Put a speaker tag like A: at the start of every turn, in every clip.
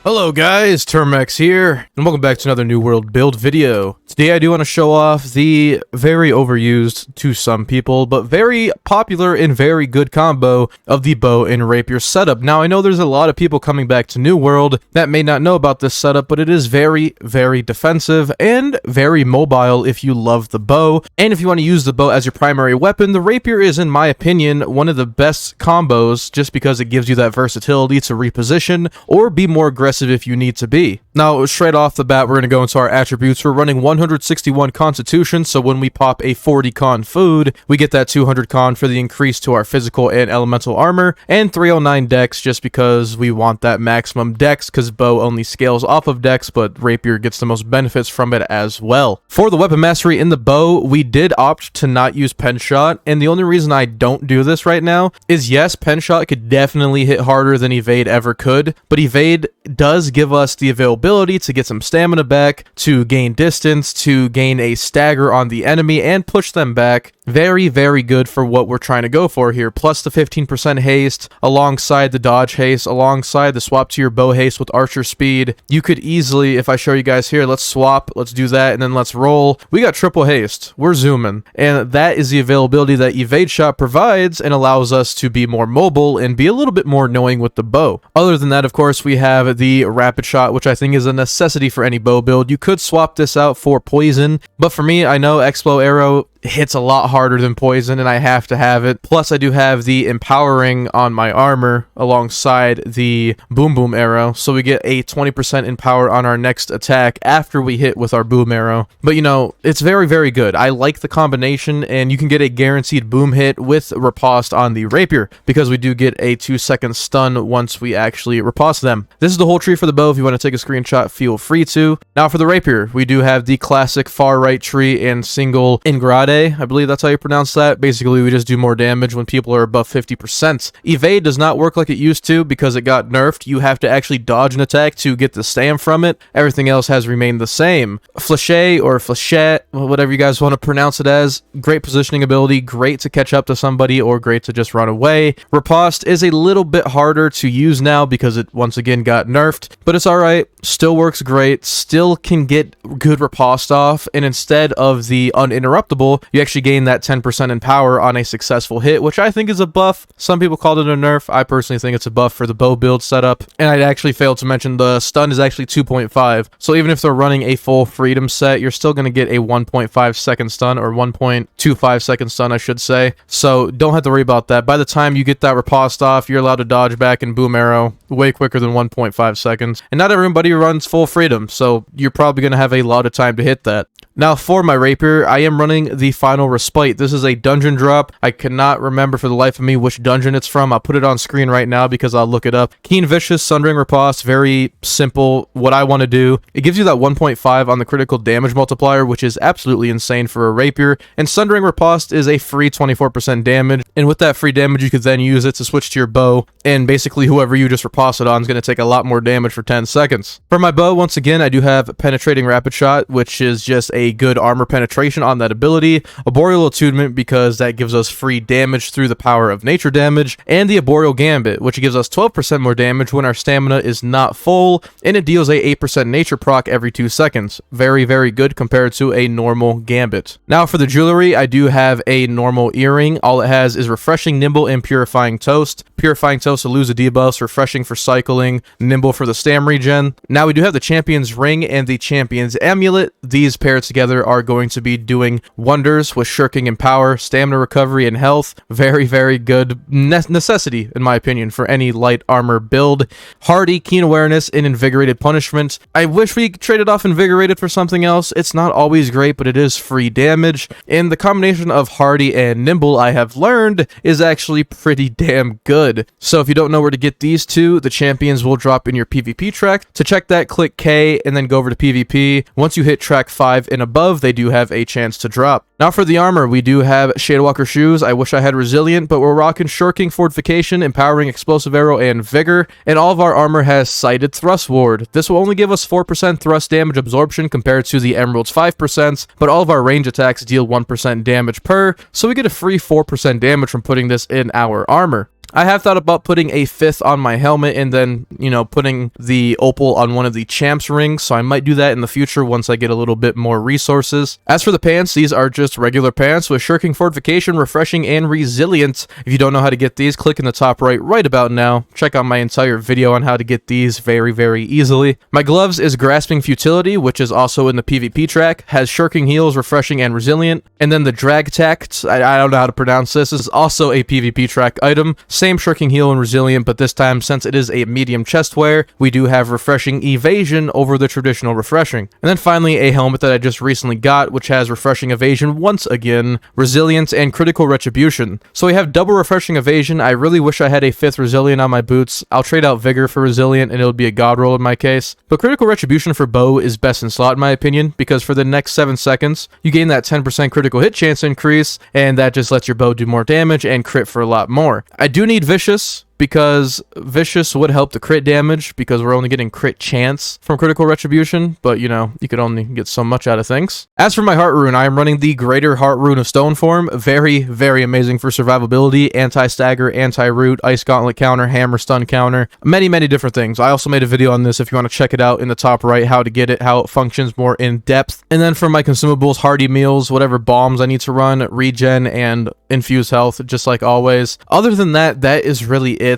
A: Hello guys, Termex here, and welcome back to another New World build video. Today I do want to show off the very overused to some people, but very popular and very good combo of the bow and rapier setup. Now I know there's a lot of people coming back to New World that may not know about this setup, but it is very, very defensive and very mobile if you love the bow. And if you want to use the bow as your primary weapon, the rapier is, in my opinion, one of the best combos just because it gives you that versatility to reposition or be more aggressive if you need to be. Now, straight off the bat, we're going to go into our attributes. We're running 161 Constitution, so when we pop a 40 Con food, we get that 200 Con for the increase to our physical and elemental armor, and 309 Dex just because we want that maximum Dex, because bow only scales off of Dex, but rapier gets the most benefits from it as well. For the weapon mastery in the bow, we did opt to not use pen shot, and the only reason I don't do this right now is, yes, pen shot could definitely hit harder than evade ever could, but evade does give us the availability to get some stamina back, to gain distance, to gain a stagger on the enemy, and push them back. Very, very good for what we're trying to go for here. Plus the 15% haste, alongside the dodge haste, alongside the swap to your bow haste with archer speed. You could easily, if I show you guys here, let's swap, let's do that, and then let's roll. We got triple haste. We're zooming. And that is the availability that evade shot provides and allows us to be more mobile and be a little bit more knowing with the bow. Other than that, of course, we have the rapid shot, which I think is a necessity for any bow build. You could swap this out for poison, but for me, I know Explo Arrow hits a lot harder than poison and I have to have it. Plus I do have the empowering on my armor alongside the boom boom arrow, so we get a 20% empower on our next attack after we hit with our boom arrow. But you know, it's very, very good. I like the combination, and you can get a guaranteed boom hit with riposte on the rapier because we do get a 2-second stun once we actually riposte them. This is the whole tree for the bow. If you want to take a screenshot, feel free to. Now for the rapier, we do have the classic far right tree and single ingrade. I believe that's how you pronounce that. Basically, we just do more damage when people are above 50%. Evade does not work like it used to because it got nerfed. You have to actually dodge an attack to get the stam from it. Everything else has remained the same. Flechette or flechette, whatever you guys want to pronounce it as. Great positioning ability, great to catch up to somebody or great to just run away. Riposte is a little bit harder to use now because it once again got nerfed, but it's alright. Still works great, still can get good riposte off, and instead of the uninterruptible, you actually gain that 10% in power on a successful hit, which I think is a buff. Some people called it a nerf. I personally think it's a buff for the bow build setup. And I actually failed to mention the stun is actually 2.5. So even if they're running a full freedom set, you're still going to get a 1.5 second stun, or 1.25 second stun, I should say. So don't have to worry about that. By the time you get that riposte off, you're allowed to dodge back and boom arrow way quicker than 1.5 seconds. And not everybody runs full freedom, so you're probably going to have a lot of time to hit that. Now for my rapier, I am running the Final Respite. This is a dungeon drop. I cannot remember for the life of me which dungeon it's from. I'll put it on screen right now because I'll look it up. Keen Vicious, Sundering Riposte, very simple. What I want to do, it gives you that 1.5 on the critical damage multiplier, which is absolutely insane for a rapier. And Sundering Riposte is a free 24% damage. And with that free damage, you could then use it to switch to your bow. And basically whoever you just riposte it on is going to take a lot more damage for 10 seconds. For my bow, once again, I do have Penetrating Rapid Shot, which is just a good armor penetration on that ability. Arboreal Attunement because that gives us free damage through the power of nature damage, and the Arboreal Gambit, which gives us 12% more damage when our stamina is not full, and it deals a 8% nature proc every 2 seconds. Very, very good compared to a normal Gambit. Now for the jewelry, I do have a normal earring. All it has is Refreshing, Nimble, and Purifying Toast. Purifying Toast to lose a debuff, Refreshing for cycling, Nimble for the stam regen. Now we do have the Champion's Ring and the Champion's Amulet. These paired together are going to be doing wonders with shirking and power, stamina recovery, and health. Very, very good necessity, in my opinion, for any light armor build. Hardy, Keen Awareness, and Invigorated Punishment. I wish we traded off Invigorated for something else. It's not always great, but it is free damage. And the combination of Hardy and Nimble, I have learned, is actually pretty damn good. So if you don't know where to get these two, the champions will drop in your PvP track. To check that, click K and then go over to PvP. Once you hit track 5 and above, they do have a chance to drop. Now for the armor, we do have Shadowwalker Shoes. I wish I had Resilient, but we're rocking Shirking, Fortification, Empowering, Explosive Arrow, and Vigor. And all of our armor has Sighted Thrust Ward. This will only give us 4% thrust damage absorption compared to the Emerald's 5%, but all of our range attacks deal 1% damage per, so we get a free 4% damage from putting this in our armor. I have thought about putting a 5th on my helmet and then, you know, putting the opal on one of the champs rings, so I might do that in the future once I get a little bit more resources. As for the pants, these are just regular pants with shirking, fortification, refreshing, and resilient. If you don't know how to get these, click in the top right about now. Check out my entire video on how to get these very easily. My gloves is grasping futility, which is also in the PvP track, has shirking heals, refreshing, and resilient. And then the drag tact, I don't know how to pronounce this, is also a PvP track item. Same shirking heal and resilient, but this time, since it is a medium chest wear, we do have refreshing evasion over the traditional refreshing. And then finally, a helmet that I just recently got, which has refreshing evasion once again, resilience, and critical retribution. So we have double refreshing evasion. I really wish I had a 5th resilient on my boots. I'll trade out vigor for resilient and it'll be a god roll in my case. But critical retribution for bow is best in slot in my opinion, because for the next 7 seconds, you gain that 10% critical hit chance increase, and that just lets your bow do more damage and crit for a lot more. I do need vicious, because vicious would help the crit damage, because we're only getting crit chance from critical retribution, but you know, you could only get so much out of things. As for my heart rune, I am running the greater heart rune of stone form. Very amazing for survivability, anti-stagger, anti-root, ice gauntlet counter, hammer stun counter, many different things. I also made a video on this if you want to check it out in the top right, how to get it, how it functions more in depth. And then for my consumables, hearty meals, whatever bombs I need to run, regen, and infuse health, just like always. Other than that, that is really it.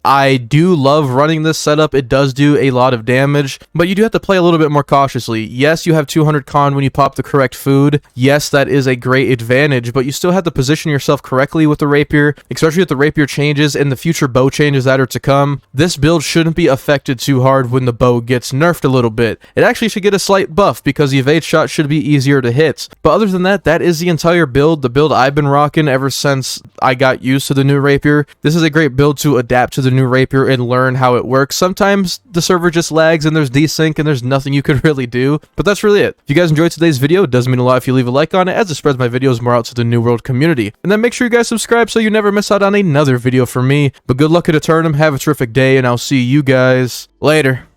A: I do love running this setup. It does do a lot of damage, but you do have to play a little bit more cautiously. Yes, you have 200 con when you pop the correct food. Yes, that is a great advantage, but you still have to position yourself correctly with the rapier, especially with the rapier changes and the future bow changes that are to come. This build shouldn't be affected too hard when the bow gets nerfed a little bit. It actually should get a slight buff because the evade shot should be easier to hit. But other than that, that is the entire build, the build I've been rocking ever since I got used to the new rapier. This is a great build to adapt to the new rapier and learn how it works. Sometimes the server just lags and there's desync and there's nothing you can really do, but that's really it. If you guys enjoyed today's video, it does mean a lot if you leave a like on it, as it spreads my videos more out to the New World community. And then make sure you guys subscribe so you never miss out on another video from me. But good luck at Eternum, have a terrific day, and I'll see you guys later.